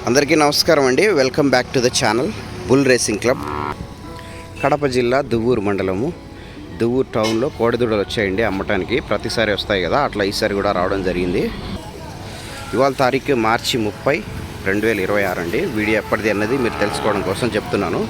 అందరికీ నమస్కారం అండి. Welcome back to the channel bull racing club. Kadapa జిల్లా దువ్వూరు మండలము దువ్వూరు టౌన్లో కోడిదూడలు వచ్చాయండి అమ్మటానికి. ప్రతిసారి వస్తాయి కదా, అట్లా ఈసారి కూడా రావడం జరిగింది. ఇవాళ తారీఖు మార్చి 30, 2026 అండి. వీడియో ఎప్పటిది అన్నది మీరు తెలుసుకోవడం కోసం చెప్తున్నాను.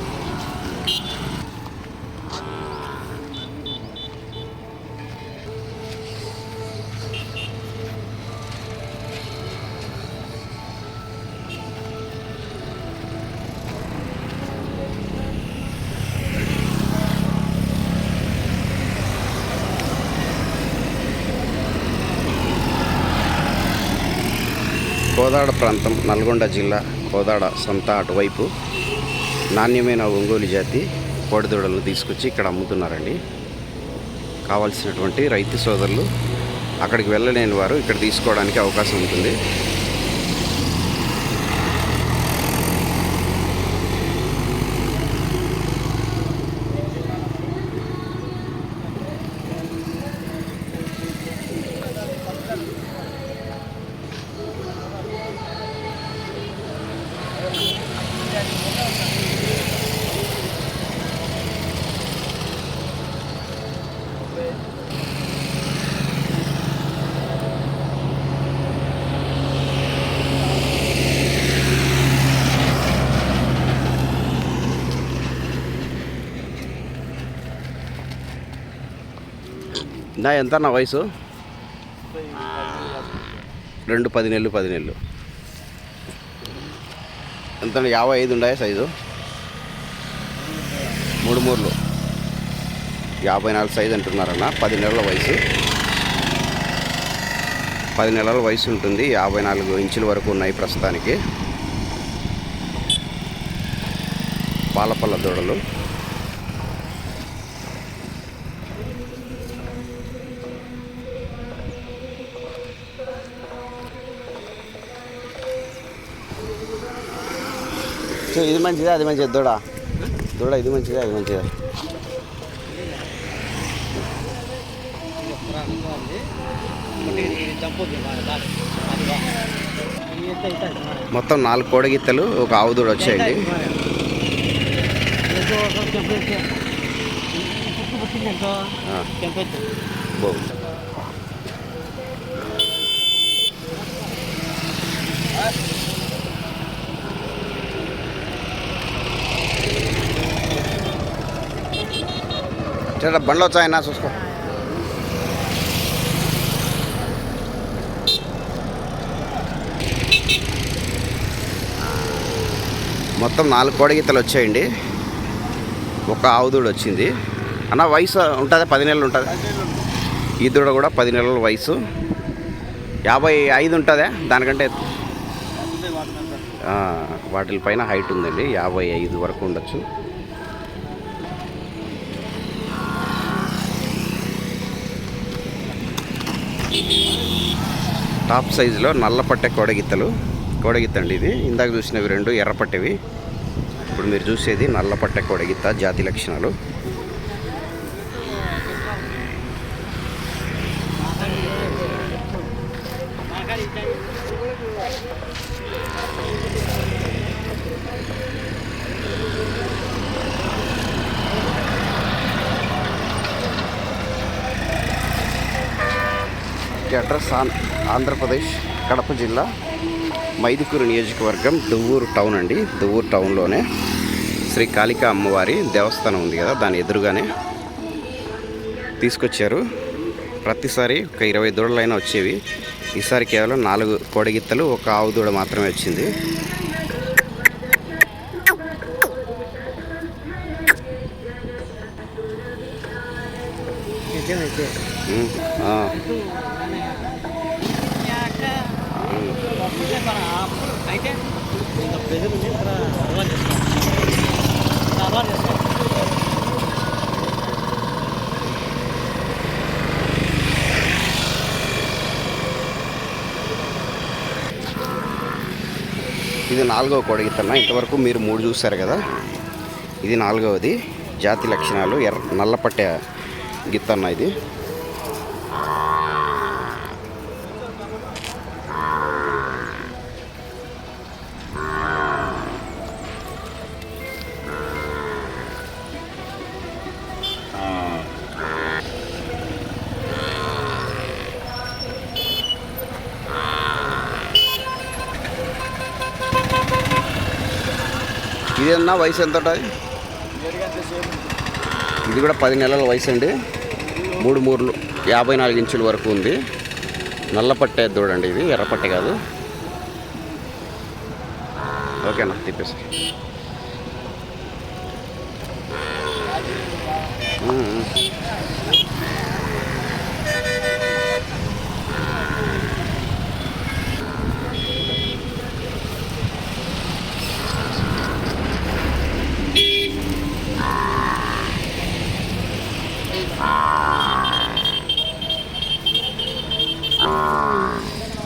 కోదాడ ప్రాంతం, నల్గొండ జిల్లా కోదాడ సంత అటువైపు నాణ్యమైన ఒంగోలు జాతి కోడిదూడలను తీసుకొచ్చి ఇక్కడ అమ్ముతున్నారండి. కావాల్సినటువంటి రైతు సోదరులు అక్కడికి వెళ్ళలేని వారు ఇక్కడ తీసుకోవడానికి అవకాశం ఉంటుంది. నా ఎంత నా వయసు? 2 10 నెలలు ఎంత? 55 ఉన్నాయా సైజు? 3 మూరలు 54 సైజు అంటున్నారన్న. 10 నెలల వయసు, 10 నెలల వయసు ఉంటుంది. 54 ఇంచుల వరకు ఉన్నాయి ప్రస్తుతానికి. పాలపల్ల దూడలు. ఇది మంచిదా అది మంచిది? దూడ ఇది మంచిదా అది మంచిదా? మొత్తం 4 కోడగిత్తలు, ఒక ఆవు దూడ వచ్చాయండి. బండ్లో వచ్చాయన్నా చూసుకో. మొత్తం 4 కోడగీతలు వచ్చాయండి. ఒక ఆవు దూడ వచ్చింది అన్న. వయసు ఉంటుందా? 10 నెలలు ఉంటుంది. ఈ దూడ కూడా 10 నెలల వయసు. 55 ఉంటుందా? దానికంటే వాటిపైన హైట్ ఉందండి. 55 వరకు ఉండొచ్చు. టాప్ సైజులో నల్లపట్టె కోడగిత్త అండి ఇది. ఇందాక చూసినవి 2 ఎర్రపట్టెవి. ఇప్పుడు మీరు చూసేది నల్లపట్టె కోడగిత్త జాతి లక్షణాలు. అడ్రస్ ఆంధ్రప్రదేశ్, కడప జిల్లా, మైదుకూరు నియోజకవర్గం, దువ్వూరు టౌన్ అండి. దువ్వూరు టౌన్లోనే శ్రీ కాళికా అమ్మవారి దేవస్థానం ఉంది కదా, దాని ఎదురుగానే తీసుకొచ్చారు. ప్రతిసారి ఒక 20 దూడలైనా వచ్చేవి. ఈసారి కేవలం 4 కోడగిత్తలు, ఒక ఆవు దూడ మాత్రమే వచ్చింది. ఇది 4వ కోడగిత్తన్న. ఇంతవరకు మీరు 3 చూశారు కదా, ఇది 4వది. జాతి లక్షణాలు నల్లపట్టె గిత్తన్న ఇది. ఇదేనా వయసు ఎంత ఉంటుంది? ఇది కూడా 10 నెలల వయసు అండి. 3 మూరలు 54 ఇంచుల వరకు ఉంది. నల్ల పట్టే చూడండి, ఇది ఎర్ర పట్టే కాదు. ఓకేనా, తిప్పేసి.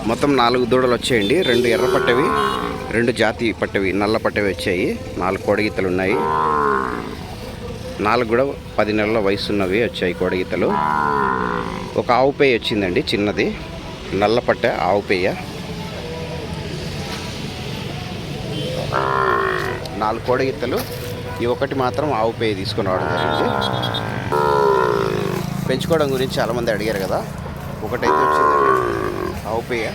మొత్తం 4 దూడలు వచ్చాయండి. 2 ఎర్ర పట్టవి, 2 జాతి పట్టవి నల్ల పట్టవి వచ్చాయి. 4 కోడగీతలు ఉన్నాయి. 4 కూడా 10 నెలల వయసు ఉన్నవి వచ్చాయి కోడగీతలు. ఒక ఆవు పేయ వచ్చిందండి, చిన్నది నల్ల పట్ట ఆవు పేయ. 4 కోడగీతలు, ఈ ఒకటి మాత్రం ఆవు పేయ తీసుకుని రావడం జరిగింది. పెంచుకోవడం గురించి చాలామంది అడిగారు కదా, ఒకటైతే వచ్చిందండి ఆవు పేయ.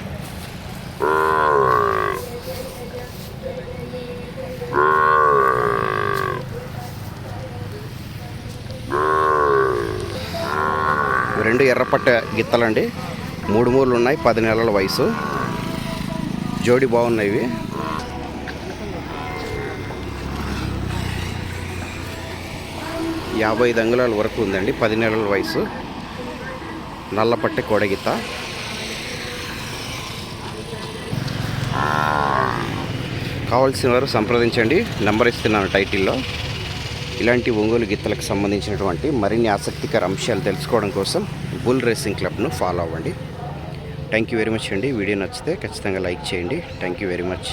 రెండు ఎర్రపట్ట గిత్తలండి, 3 మూరలు ఉన్నాయి, 10 నెలల వయసు. జోడి బాగున్నాయి ఇవి. యాభై అంగుళాల వరకు ఉందండి, 10 నెలల వయసు. నల్లపట్టె కోడగిత్త. కావాల్సిన వారు సంప్రదించండి, నెంబర్ ఇస్తున్నాను టైటిల్లో. ఇలాంటి ఒంగోలు గిత్తలకు సంబంధించినటువంటి మరిన్ని ఆసక్తికర అంశాలు తెలుసుకోవడం కోసం బుల్ రేసింగ్ క్లబ్ను ఫాలో అవ్వండి. థ్యాంక్ యూ వెరీ మచ్ అండి. వీడియో నచ్చితే ఖచ్చితంగా లైక్ చేయండి. Thank you very much.